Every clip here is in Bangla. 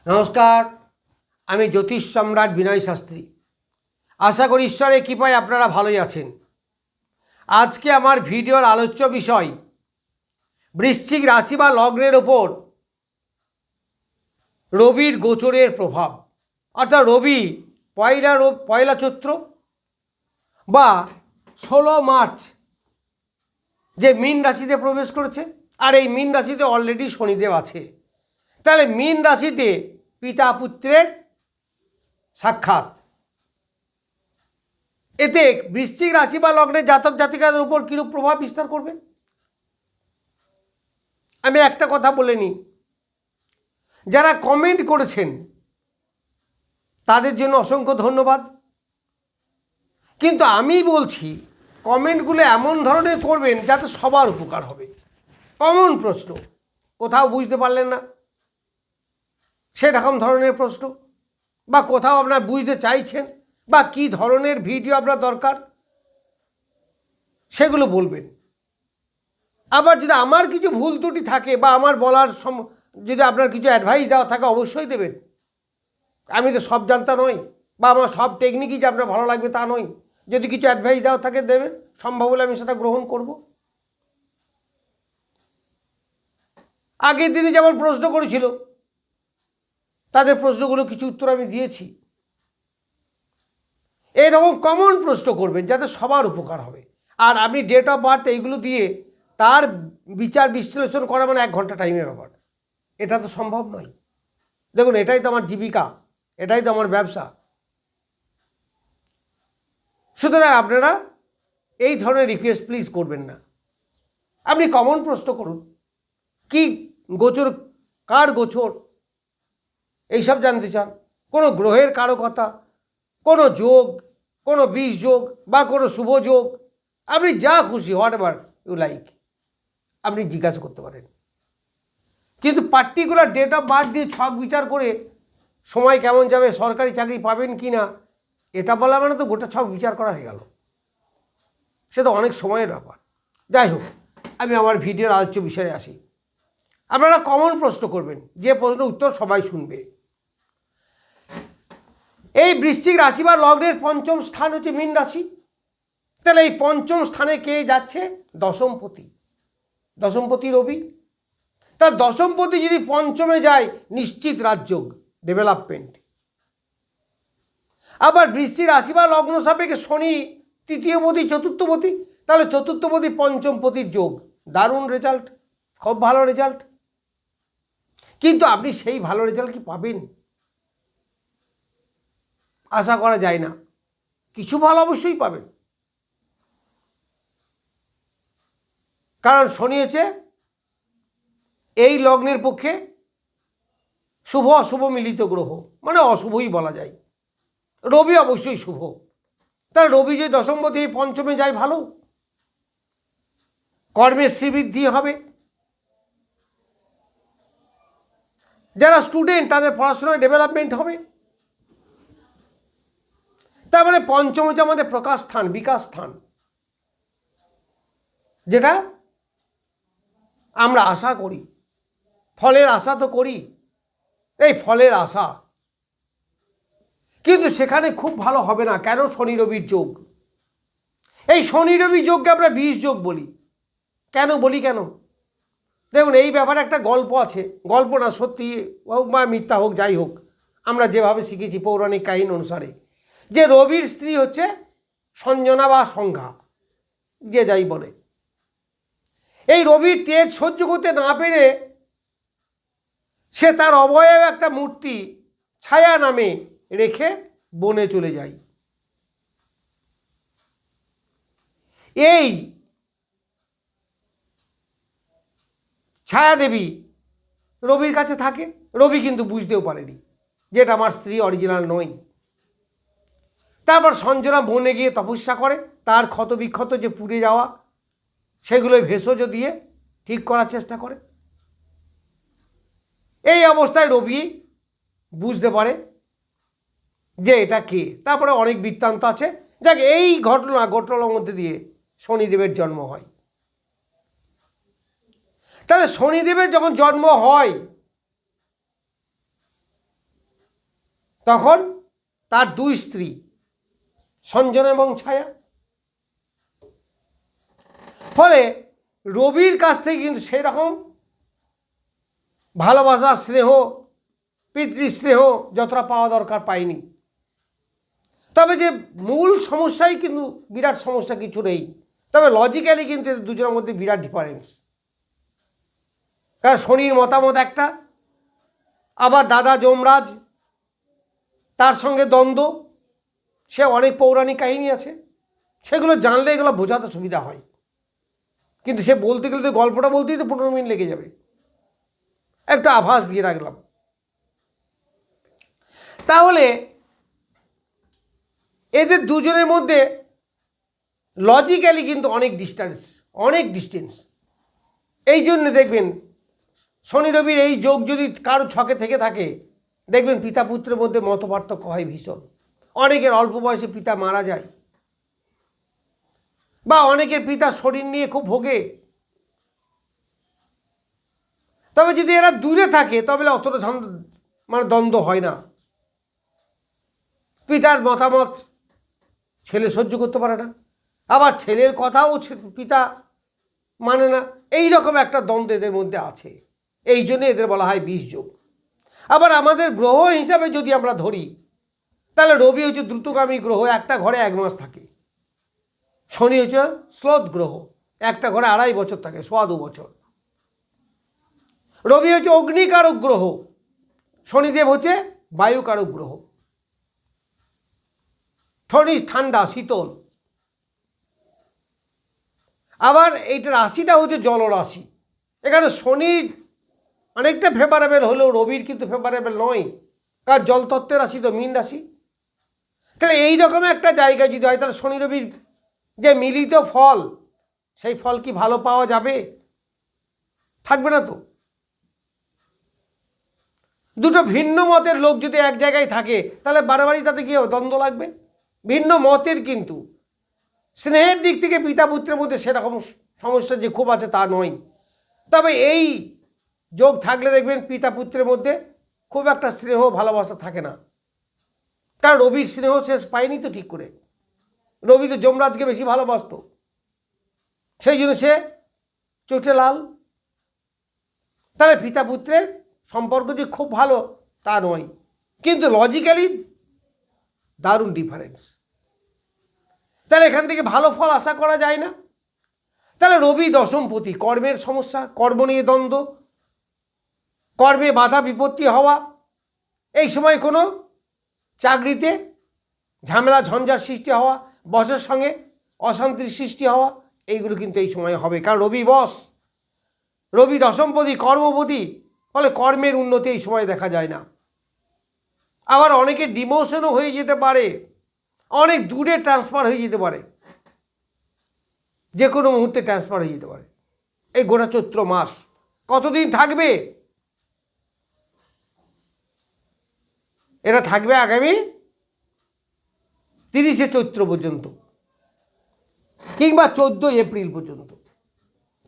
নমস্কার, আমি জ্যোতিষ সম্রাট বিনয় শাস্ত্রী। আশা করি ঈশ্বরের কৃপায় আপনারা ভালোই আছেন। আজকে আমার ভিডিওর আলোচ্য বিষয় বৃশ্চিক রাশি বা লগ্নের ওপর রবির গোচরের প্রভাব। অর্থাৎ রবি পয়লা চৈত্র বা 16 মার্চ যে মীন রাশিতে প্রবেশ করেছে, আর এই মীন রাশিতে অলরেডি শনিদেব আছে। তাহলে মীন রাশিতে পিতা পুত্রের সাক্ষাৎ, এতে বৃশ্চিক রাশি বা লগ্নের জাতক জাতিকাদের উপর কীরূপ প্রভাব বিস্তার করবে। আমি একটা কথা বলে নিই, যারা কমেন্ট করেছেন তাদের জন্য অসংখ্য ধন্যবাদ। কিন্তু আমি বলছি কমেন্টগুলো এমন ধরনের করবেন যাতে সবার উপকার হবে। কমন প্রশ্ন, কোথাও বুঝতে পারলেন না সেরকম ধরনের প্রশ্ন, বা কোথাও আপনার বুঝতে চাইছেন, বা কী ধরনের ভিডিও আপনার দরকার সেগুলো বলবেন। আবার যদি আমার কিছু ভুল ত্রুটি থাকে বা আমার বলার যদি আপনার কিছু অ্যাডভাইস দেওয়া থাকে অবশ্যই দেবেন। আমি তো সব জানতা নই, বা আমার সব টেকনিকই যে আপনার ভালো লাগবে তা নয়। যদি কিছু অ্যাডভাইস দেওয়া থাকে দেবেন, সম্ভব হলে আমি সেটা গ্রহণ করব। আগের দিনে যেমন প্রশ্ন করেছিল তাদের প্রশ্নগুলো কিছু উত্তর আমি দিয়েছি। এরকম কমন প্রশ্ন করবেন যাতে সবার উপকার হবে। আর আপনি ডেট অফ বার্থ এইগুলো দিয়ে তার বিচার বিশ্লেষণ করা মানে 1 ঘন্টা টাইমের ব্যাপার, এটা তো সম্ভব নয়। দেখুন, এটাই তো আমার জীবিকা, এটাই তো আমার ব্যবসা। সুতরাং আপনারা এই ধরনের রিকোয়েস্ট প্লিজ করবেন না। আপনি কমন প্রশ্ন করুন, কি গোচর, কার গোচর এইসব জানতে চান, কোনো গ্রহের কারকতা, কোনো যোগ, কোনো বিষ যোগ বা কোনো শুভ যোগ, আপনি যা খুশি হোয়াট এভার ইউ লাইক আপনি জিজ্ঞাসা করতে পারেন। কিন্তু পার্টিকুলার ডেট অফ বার্থ দিয়ে ছক বিচার করে সময় কেমন যাবে, সরকারি চাকরি পাবেন কি না, এটা বলা মানে তো গোটা ছক বিচার করা হয়ে গেল। সে তো অনেক সময়ের ব্যাপার। যাই হোক, আমি আমার ভিডিওর আলোচ্য বিষয়ে আসি। আপনারা কমন প্রশ্ন করবেন, যে প্রশ্নের উত্তর সবাই শুনবে। এই বৃশ্চিক রাশি বা লগ্নের পঞ্চম স্থান হচ্ছে মীন রাশি। তাহলে এই পঞ্চম স্থানে কে যাচ্ছে? দশমপতি, দশমপতি রবি। তার দশমপতি যদি পঞ্চমে যায় নিশ্চিত রাজযোগ, ডেভেলপমেন্ট। আবার বৃশ্চিক রাশি বা লগ্ন সাপেক্ষে শনি তৃতীয়পতি, চতুর্থপতি, তাহলে চতুর্থপতি পঞ্চমপতির যোগ, দারুণ রেজাল্ট, খুব ভালো রেজাল্ট। কিন্তু আপনি সেই ভালো রেজাল্ট কি পাবেন? আশা করা যায় না। কিছু ভালো অবশ্যই পাবেন, কারণ শনি হচ্ছে এই লগ্নের পক্ষে শুভ অশুভ মিলিত গ্রহ, মানে অশুভই বলা যায়। রবি অবশ্যই শুভ। তাহলে রবি যে দশমপতি পঞ্চমে যায় ভালো, কর্মের শ্রীবৃদ্ধি হবে। যারা স্টুডেন্ট তাদের পড়াশোনায় ডেভেলপমেন্ট হবে। তার মানে পঞ্চম হচ্ছে আমাদের প্রকাশ স্থান, বিকাশ স্থান, যেটা আমরা আশা করি, ফলের আশা তো করি, এই ফলের আশা। কিন্তু সেখানে খুব ভালো হবে না। কেন? শনি রবির যোগ। এই শনি রবি যোগকে আমরা বিষ যোগ বলি। কেন বলি? কেন দেখুন, এই ব্যাপারে একটা গল্প আছে। গল্প না, সত্যি হোক বা মিথ্যা হোক, যাই হোক, আমরা যেভাবে শিখেছি পৌরাণিক কাহিনী অনুসারে, যে রবির স্ত্রী হচ্ছে সঞ্জনা বা সংজ্ঞা, যে যাই বলে। এই রবির তেজ সহ্য করতে না পেরে সে তার অবয়ব একটা মূর্তি ছায়া নামে রেখে বনে চলে যায়। এই ছায়াদেবী রবির কাছে থাকে। রবি কিন্তু বুঝতেও পারেনি যে এটা আমার স্ত্রী, অরিজিনাল নয়। তারপর সঞ্জনা বনে গিয়ে তপস্যা করে, তার ক্ষত বিক্ষত যে পুড়ে যাওয়া সেগুলোই ভেষজ দিয়ে ঠিক করার চেষ্টা করে। এই অবস্থায় রবি বুঝতে পারে যে এটা কে। তারপরে অনেক বৃত্তান্ত আছে। যাক, এই ঘটনার মধ্যে দিয়ে শনিদেবের জন্ম হয়। তাহলে শনিদেবের যখন জন্ম হয়, তখন তার দুই স্ত্রী সঞ্জনা এবং ছায়া। ফলে রবির কাছ থেকে কিন্তু সেরকম ভালোবাসা, স্নেহ, পিতৃস্নেহ যতটা পাওয়া দরকার পায়নি। তবে যে মূল সমস্যাই কিন্তু বিরাট সমস্যা কিছু নেই, তবে লজিক্যালি কিন্তু এদের দুজনের মধ্যে বিরাট ডিফারেন্স। কারণ শনির মতামত একটা, আবার দাদা যমরাজ তার সঙ্গে দ্বন্দ্ব, সে অনেক পৌরাণিক কাহিনী আছে, সেগুলো জানলে এগুলো বোঝাতে সুবিধা হয়। কিন্তু সে বলতে গেলে তো গল্পটা বলতেই তো 15 মিনিট লেগে যাবে। একটা আভাস দিয়ে রাখলাম। তাহলে এদের দুজনের মধ্যে লজিক্যালি কিন্তু অনেক ডিস্টেন্স। এই জন্য দেখবেন শনি রবির এই যোগ যদি কারো ছকে থেকে থাকে, দেখবেন পিতা পুত্রের মধ্যে মতপার্থক্য হয় ভীষণ। অনেকের অল্প বয়সে পিতা মারা যায়, বা অনেকের পিতা শরীর নিয়ে খুব ভোগে। তবে যদি এরা দূরে থাকে তবে অতটা দ্বন্দ্ব হয় না। পিতার মতামত ছেলে সহ্য করতে পারে না, আবার ছেলের কথাও পিতা মানে না। এই রকম একটা দ্বন্দ্ব এদের মধ্যে আছে। এই জন্য এদের বলা হয় 20 যোগ। আবার আমাদের গ্রহ হিসাবে যদি আমরা ধরি, তাহলে রবি হচ্ছে দ্রুতগামী গ্রহ, একটা ঘরে 1 মাস থাকে। শনি হচ্ছে স্লথ গ্রহ, একটা ঘরে 2.5 বছর থাকে, 2.25 বছর। রবি হচ্ছে অগ্নিকারক গ্রহ, শনিদেব হচ্ছে বায়ুকারক গ্রহ। শনি ঠান্ডা শীতল। আবার এইটা রাশিটা হচ্ছে জলরাশি। এখানে শনির অনেকটা ফেভারেবল হলেও রবির কিন্তু ফেভারেবল নয়, কারণ জলতত্ত্বের রাশি তো মীন রাশি। তাহলে এই রকম একটা জায়গায় যদি হয়, তাহলে শনি রবির যে মিলিত ফল, সেই ফল কি ভালো পাওয়া যাবে? থাকবে না তো। দুটো ভিন্ন মতের লোক যদি এক জায়গায় থাকে, তাহলে বারবারই তাতে কি দ্বন্দ্ব লাগবে। ভিন্ন মতের কিন্তু স্নেহের দিক থেকে পিতা পুত্রের মধ্যে সেরকম সমস্যা যে খুব আছে তা নয়। তবে এই যোগ থাকলে দেখবেন পিতা পুত্রের মধ্যে খুব একটা স্নেহ ভালোবাসা থাকে না, কারণ রবির স্নেহ শেষ পায়নি তো ঠিক করে। রবি তো যমরাজকে বেশি ভালোবাসত, সেই জন্য সে চোটে লাল। তাহলে পিতা পুত্রের সম্পর্ক যে খুব ভালো তা নয়, কিন্তু লজিক্যালি দারুণ ডিফারেন্স। তাহলে এখান থেকে ভালো ফল আশা করা যায় না। তাহলে রবি দশমপতি, কর্মের সমস্যা, কর্ম নিয়ে দ্বন্দ্ব, কর্মে বাধা বিপত্তি হওয়া, এই সময় কোনো চাকরিতে ঝামেলা ঝঞ্ঝার সৃষ্টি হওয়া, বসের সঙ্গে অশান্তির সৃষ্টি হওয়া, এইগুলো কিন্তু এই সময় হবে। কারণ রবি বস, রবি দশমপতি, কর্মপতি, ফলে কর্মের উন্নতি এই সময় দেখা যায় না। আবার অনেকের ডিমোশনও হয়ে যেতে পারে, অনেক দূরে ট্রান্সফার হয়ে যেতে পারে, যে কোনো মুহূর্তে ট্রান্সফার হয়ে যেতে পারে। এই গোটা চৈত্র মাস কতদিন থাকবে? এরা থাকবে আগামী 30শে চৈত্র পর্যন্ত, কিংবা 14 এপ্রিল পর্যন্ত।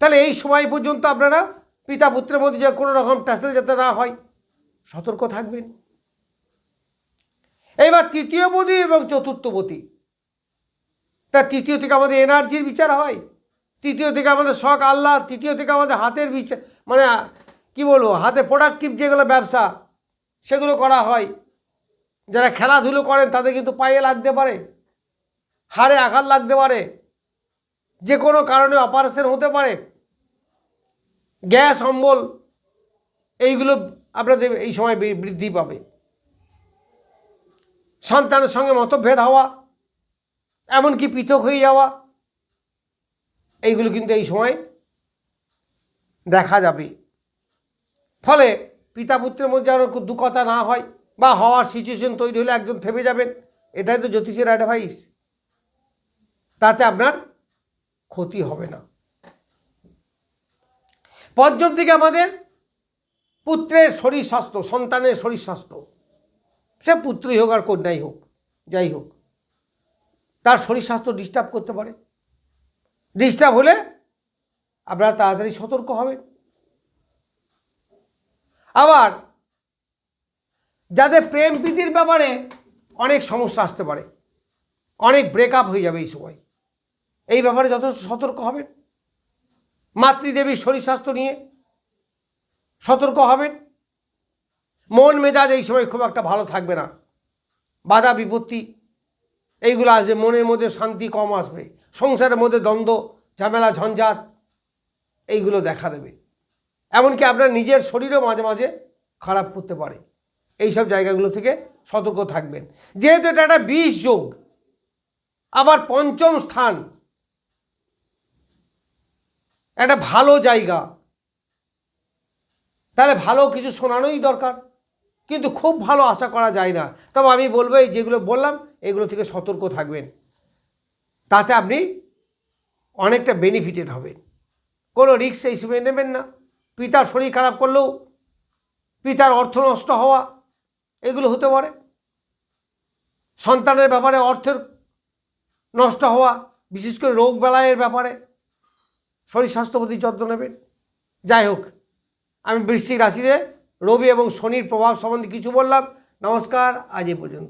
তাহলে এই সময় পর্যন্ত আপনারা পিতা পুত্রের মধ্যে যে কোনো রকম ট্যাসেল যাতে না হয় সতর্ক থাকবেন। এইবার তৃতীয়পতি এবং চতুর্থপতি, তার তৃতীয় থেকে আমাদের এনার্জির বিচার হয়, তৃতীয় থেকে আমাদের শখ আহ্লাদ, তৃতীয় থেকে আমাদের হাতের বিচার, মানে কি বলবো, হাতে প্রোডাক্টিভ যেগুলো ব্যবসা সেগুলো করা হয়। যারা খেলাধুলো করেন তাদের কিন্তু পায়ে লাগতে পারে, হাড়ে আঘাত লাগতে পারে, যে কোনো কারণে অপারেশন হতে পারে, গ্যাস অম্বল এইগুলো আপনাদের এই সময় বৃদ্ধি পাবে। সন্তানের সঙ্গে মতভেদ হওয়া, এমনকি পৃথক হয়ে যাওয়া, এইগুলো কিন্তু এই সময় দেখা যাবে। ফলে পিতা পুত্রের মধ্যে যেন দু কথা না হয়, বা হওয়ার সিচুয়েশন তৈরি হলে একজন থেমে যাবেন, এটাই তো জ্যোতিষের অ্যাডভাইস। তাতে আপনার ক্ষতি হবে না। পঞ্চম থেকে আমাদের পুত্রের শরীর স্বাস্থ্য, সন্তানের শরীর স্বাস্থ্য, সে পুত্রই হোক আর কন্যাই হোক, যাই হোক, তার শরীর স্বাস্থ্য ডিস্টার্ব করতে পারে। ডিস্টার্ব হলে আপনারা তাড়াতাড়ি সতর্ক হবেন। আবার যাদের প্রেম প্রীতির ব্যাপারে অনেক সমস্যা আসতে পারে, অনেক ব্রেকআপ হয়ে যাবে এই সময়, এই ব্যাপারে যথেষ্ট সতর্ক হবেন। মাতৃদেবীর শরীর স্বাস্থ্য নিয়ে সতর্ক হবেন। মন মেজাজ এই সময় খুব একটা ভালো থাকবে না, বাধা বিপত্তি এইগুলো আসবে, মনের মধ্যে শান্তি কম আসবে, সংসারের মধ্যে দ্বন্দ্ব ঝামেলা ঝঞ্ঝাট এইগুলো দেখা দেবে। এমনকি আপনার নিজের শরীরও মাঝে মাঝে খারাপ করতে পারে। এইসব জায়গাগুলো থেকে সতর্ক থাকবেন। যেহেতু এটা একটা 20 যোগ, আবার পঞ্চম স্থান, একটা ভালো জায়গা, তাহলে ভালো কিছু শোনানোই দরকার, কিন্তু খুব ভালো আশা করা যায় না। তবে আমি বলবো এই যেগুলো বললাম এগুলো থেকে সতর্ক থাকবেন, তাতে আপনি অনেকটা বেনিফিটেড হবেন। কোনো রিস্ক এই সময় নেবেন না। পিতার শরীর খারাপ করলেও পিতার অর্থ নষ্ট হওয়া এগুলো হতে পারে, সন্তানের ব্যাপারে অর্থের নষ্ট হওয়া, বিশেষ করে রোগ বালাইয়ের ব্যাপারে শরীর স্বাস্থ্য প্রতি যত্ন নেবেন। যাই হোক, আমি বৃশ্চিক রাশিতে রবি এবং শনির প্রভাব সম্বন্ধে কিছু বললাম। নমস্কার, আজ এ পর্যন্ত।